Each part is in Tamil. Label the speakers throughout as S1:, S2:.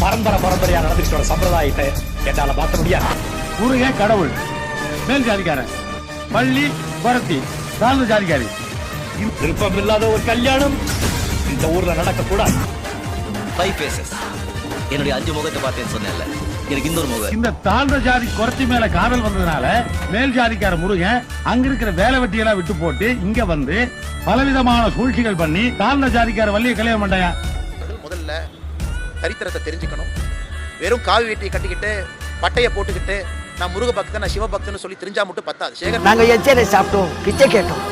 S1: பரம்பரையா நடந்துட்டு வர சம்பிரதாயத்தை என்னால மாற்ற முடியாது.
S2: முருகன் கடவுள், மேல் ஜாதிக்காரன், பள்ளி பரத்தி தாழ்ந்த ஜாதிக்காரி.
S1: விருப்பம் இல்லாத ஒரு கல்யாணம் இந்த ஊர்ல நடக்க கூடாது.
S3: என்னுடைய 5 முகத்தை பார்த்தேன்னு சொன்னேன்ல, எனக்கு இன்னொரு முகம்.
S2: இந்த தாழ்ந்த ஜாதி குறைச்சி மேல காதல் வந்ததுனால மேல் ஜாதிக்கார முருகன் அங்க இருக்கிற வேலை வெட்டியெல்லாம் விட்டு போட்டு இங்க வந்து பலவிதமான சூழ்ச்சிகள் பண்ணி தாழ்ந்த ஜாதிக்கார வள்ளியை கல்யாணம் பண்ணாயா.
S4: முதல்ல சரித்திரத்தை தெரிஞ்சுக்கணும். வெறும் காவி வெட்டியை கட்டிக்கிட்டு பட்டையை போட்டுக்கிட்டு நான் முருக பக்தன் நான் சிவ பக்தன் சொல்லி தெரிஞ்சா மட்டும் பத்தாது. சேகர்,
S5: நாங்க எச்சரை சாப்பிட்டோம், பிச்சை கேட்டோம்,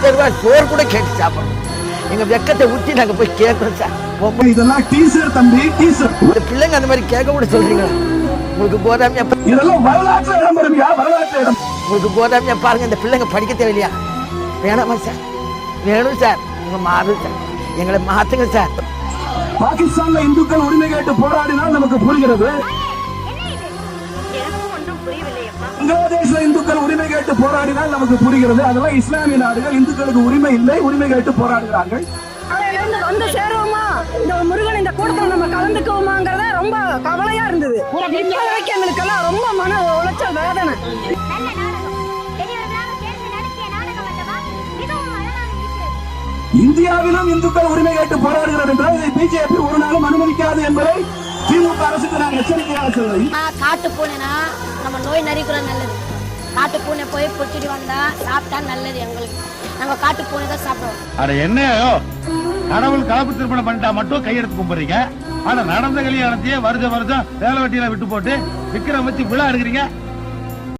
S5: தெருவா சோறு கூட கேட்டு சாப்பிடணும். எங்க வெக்கத்தை ஊற்றி நாங்க போய் கேட்கறோம் சார்.
S2: இதெல்லாம் டீசர் தம்பி, டீசர்.
S5: இந்த பிள்ளைங்க அந்த மாதிரி கேட்க கூட சொல்றீங்க. உங்களுக்கு கோதாமியா,
S2: இதெல்லாம் வரலாற்று இடம் வருவியா, வரலாற்று இடம்.
S5: உங்களுக்கு கோதாமியா பாருங்க, இந்த பிள்ளைங்க படிக்க தேவையில்லையா? வேணாமா சார்? வேணும் சார், நீங்க மாறும் சார், எங்களை மாத்துங்க சார்.
S2: பாகிஸ்தான்ல இந்துக்கள் உரிமை கேட்டு போராடினால் நமக்கு புரிகிறது. பங்களாதேஷ்ல இந்துக்கள் உரிமை கேட்டு போராடினால் நமக்கு புரிகிறது. அதெல்லாம் இஸ்லாமிய நாடுகள், இந்துக்களுக்கு உரிமை இல்லை, உரிமை கேட்டு போராடுகிறார்கள்.
S6: வந்து சேருவோமா, இந்த முருகன் இந்த கூட்டத்தில் நம்ம கலந்துக்குவோமாங்கிறத ரொம்ப கவலையா இருந்தது. இப்போதைக்கு எங்களுக்கெல்லாம் ரொம்ப மன உளைச்சல், வேதனை.
S2: இந்தியாவிலும் இந்துக்கள் உரிமை கேட்டு போராடுகிறது என்றால் இதை பிஜேபி ஒரு நாளும் அனுமதிக்காது என்பதை திமுக அரசுக்கு நான் எச்சரிக்கையாக சொல்றேன்.
S7: காட்டு பூனைனா நம்ம நோய் நரிக்குற நல்லது. காட்டு பூனை போய் பிடிச்சிட்டு வந்தா சாப்பிட்டா நல்லது. எங்களுக்கு நாங்க காட்டு பூனை தான் சாப்பிடுவோம்.
S2: அட என்னையோ, கடவுள் கலப்பு திருமணம் பண்ணிட்டா மட்டும் கையெடுத்து கும்பிடுறீங்க. ஆனா நடந்த கல்யாணத்தையே வருஷம் வேலை வெட்டியில விட்டு போட்டு விக்கிரம் வச்சு விழா எடுக்கிறீங்க.